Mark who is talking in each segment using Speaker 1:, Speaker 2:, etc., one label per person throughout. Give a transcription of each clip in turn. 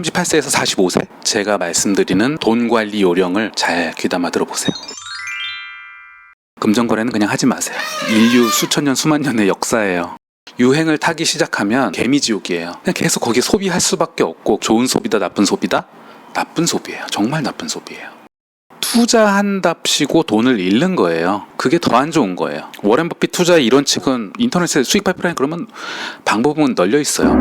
Speaker 1: 38세에서 45세 제가 말씀드리는 돈 관리 요령을 잘 귀담아 들어보세요. 금전거래는 그냥 하지 마세요. 인류 수천 년 수만 년의 역사예요. 유행을 타기 시작하면 개미지옥이에요. 그냥 계속 거기에 소비할 수밖에 없고, 좋은 소비다 나쁜 소비다? 나쁜 소비예요. 정말 나쁜 소비예요. 투자한답시고 돈을 잃는 거예요. 그게 더 안 좋은 거예요. 워렌 버핏 투자의 이론칙은 인터넷에 수익 파이프라인 그러면 방법은 널려 있어요.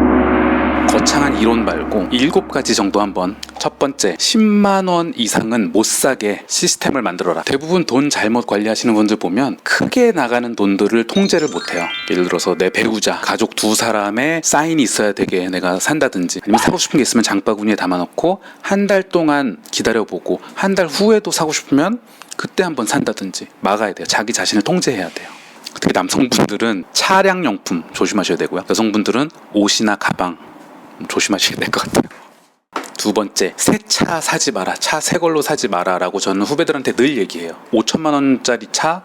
Speaker 1: 거창한 이론 말고 7가지 정도 한번. 첫 번째, 10만 원 이상은 못 사게 시스템을 만들어라. 대부분 돈 잘못 관리하시는 분들 보면 크게 나가는 돈들을 통제를 못해요. 예를 들어서 내 배우자, 가족 2사람의 사인이 있어야 되게 내가 산다든지, 아니면 사고 싶은 게 있으면 장바구니에 담아놓고 한 달 동안 기다려보고 한 달 후에도 사고 싶으면 그때 한번 산다든지 막아야 돼요. 자기 자신을 통제해야 돼요. 특히 남성분들은 차량용품 조심하셔야 되고요. 여성분들은 옷이나 가방 조심하셔야 될 것 같아요. 두 번째, 새 차 사지 마라. 차 새 걸로 사지 마라 라고 저는 후배들한테 늘 얘기해요. 5천만 원짜리 차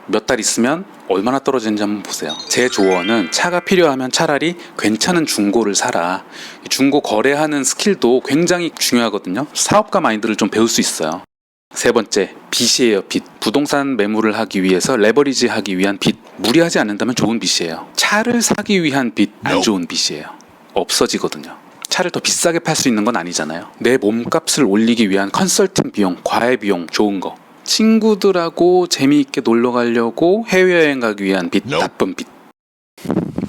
Speaker 1: 몇 달 있으면 얼마나 떨어지는지 한번 보세요. 제 조언은 차가 필요하면 차라리 괜찮은 중고를 사라. 중고 거래하는 스킬도 굉장히 중요하거든요. 사업가 마인드를 좀 배울 수 있어요. 세 번째, 빚이에요. 빚. 부동산 매물을 하기 위해서 레버리지 하기 위한 빚. 무리하지 않는다면 좋은 빚이에요. 차를 사기 위한 빚, 안 좋은 빚이에요. 없어지거든요. 차를 더 비싸게 팔 수 있는 건 아니잖아요. 내 몸값을 올리기 위한 컨설팅 비용, 과외 비용, 좋은 거. 친구들하고 재미있게 놀러 가려고 해외여행 가기 위한 빚, 나쁜 빚.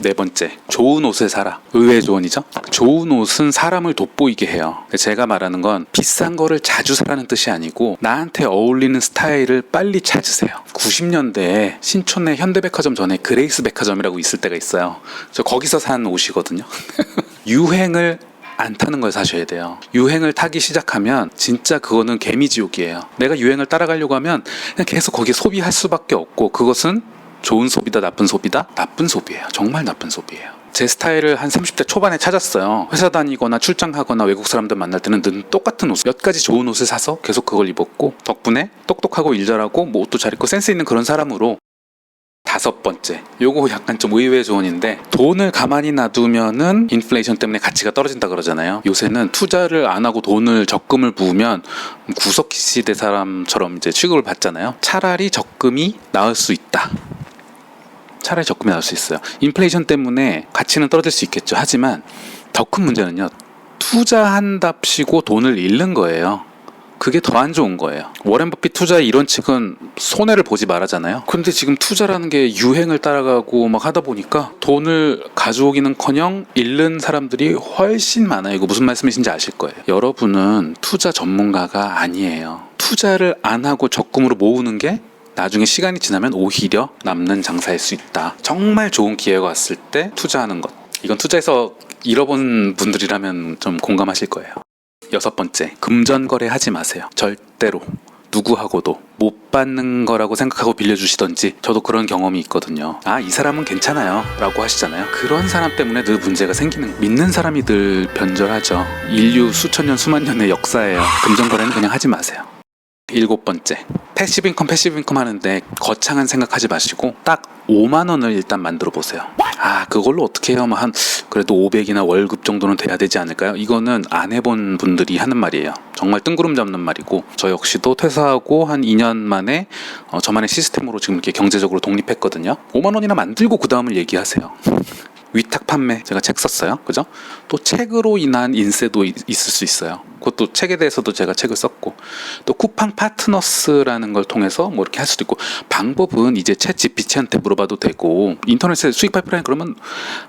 Speaker 1: 네 번째, 좋은 옷을 사라. 의외의 조언이죠. 좋은 옷은 사람을 돋보이게 해요. 제가 말하는 건 비싼 거를 자주 사라는 뜻이 아니고, 나한테 어울리는 스타일을 빨리 찾으세요. 90년대에 신촌의 현대백화점 전에 그레이스 백화점이라고 있을 때가 있어요. 저 거기서 산 옷이거든요. 유행을 안 타는 걸 사셔야 돼요. 유행을 타기 시작하면 진짜 그거는 개미지옥이에요. 내가 유행을 따라가려고 하면 그냥 계속 거기에 소비할 수밖에 없고, 그것은 좋은 소비다 나쁜 소비다? 나쁜 소비예요. 정말 나쁜 소비예요. 제 스타일을 한 30대 초반에 찾았어요. 회사 다니거나 출장하거나 외국 사람들 만날 때는 늘 똑같은 옷, 몇 가지 좋은 옷을 사서 계속 그걸 입었고, 덕분에 똑똑하고 일 잘하고 뭐 옷도 잘 입고 센스 있는 그런 사람으로. 다섯 번째, 요거 약간 좀 의외의 조언인데, 돈을 가만히 놔두면은 인플레이션 때문에 가치가 떨어진다 그러잖아요. 요새는 투자를 안 하고 돈을 적금을 부으면 구석기 시대 사람처럼 이제 취급을 받잖아요. 차라리 적금이 나을 수 있다. 차라리 적금이 나올 수 있어요. 인플레이션 때문에 가치는 떨어질 수 있겠죠. 하지만 더 큰 문제는요, 투자한답시고 돈을 잃는 거예요. 그게 더 안 좋은 거예요. 워렌 버핏 투자의 이론칙은 손해를 보지 말아잖아요. 근데 지금 투자라는 게 유행을 따라가고 막 하다 보니까 돈을 가져오기는커녕 잃는 사람들이 훨씬 많아요. 이거 무슨 말씀이신지 아실 거예요. 여러분은 투자 전문가가 아니에요. 투자를 안 하고 적금으로 모으는 게 나중에 시간이 지나면 오히려 남는 장사일 수 있다. 정말 좋은 기회가 왔을 때 투자하는 것. 이건 투자에서 잃어본 분들이라면 좀 공감하실 거예요. 여섯 번째, 금전거래 하지 마세요. 절대로. 누구하고도 못 받는 거라고 생각하고 빌려주시던지, 저도 그런 경험이 있거든요. 아, 이 사람은 괜찮아요 라고 하시잖아요. 그런 사람 때문에 늘 문제가 생기는 거예요. 믿는 사람이 늘 변절하죠. 인류 수천 년 수만 년의 역사예요. 금전거래는 그냥 하지 마세요. 일곱 번째, 패시브 인컴 하는데 거창한 생각하지 마시고 딱 5만 원을 일단 만들어 보세요. 아, 그걸로 어떻게 해요? 한 그래도 500이나 월급 정도는 돼야 되지 않을까요? 이거는 안 해본 분들이 하는 말이에요. 정말 뜬구름 잡는 말이고, 저 역시도 퇴사하고 한 2년 만에 저만의 시스템으로 지금 이렇게 경제적으로 독립했거든요. 5만 원이나 만들고 그 다음을 얘기하세요. 위탁 판매, 제가 책 썼어요. 그죠? 또 책으로 인한 인세도 있을 수 있어요. 그것도 책에 대해서도 제가 책을 썼고, 또 쿠팡 파트너스라는 걸 통해서 뭐 이렇게 할 수도 있고, 방법은 이제 챗 GPT한테 물어봐도 되고, 인터넷에 수익 파이프라인 그러면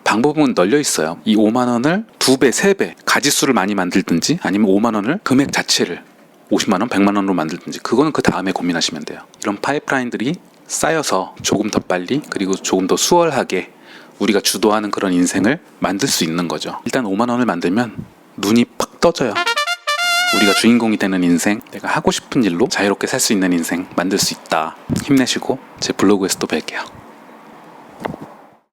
Speaker 1: 방법은 널려 있어요. 이 5만 원을 2배, 3배 가지수를 많이 만들든지, 아니면 5만 원을 금액 자체를 50만 원, 100만 원으로 만들든지, 그거는 그 다음에 고민하시면 돼요. 이런 파이프라인들이 쌓여서 조금 더 빨리, 그리고 조금 더 수월하게 우리가 주도하는 그런 인생을 만들 수 있는 거죠. 일단 5만 원을 만들면 눈이 팍 떠져요. 우리가 주인공이 되는 인생, 내가 하고 싶은 일로 자유롭게 살 수 있는 인생 만들 수 있다. 힘내시고 제 블로그에서 또 뵐게요.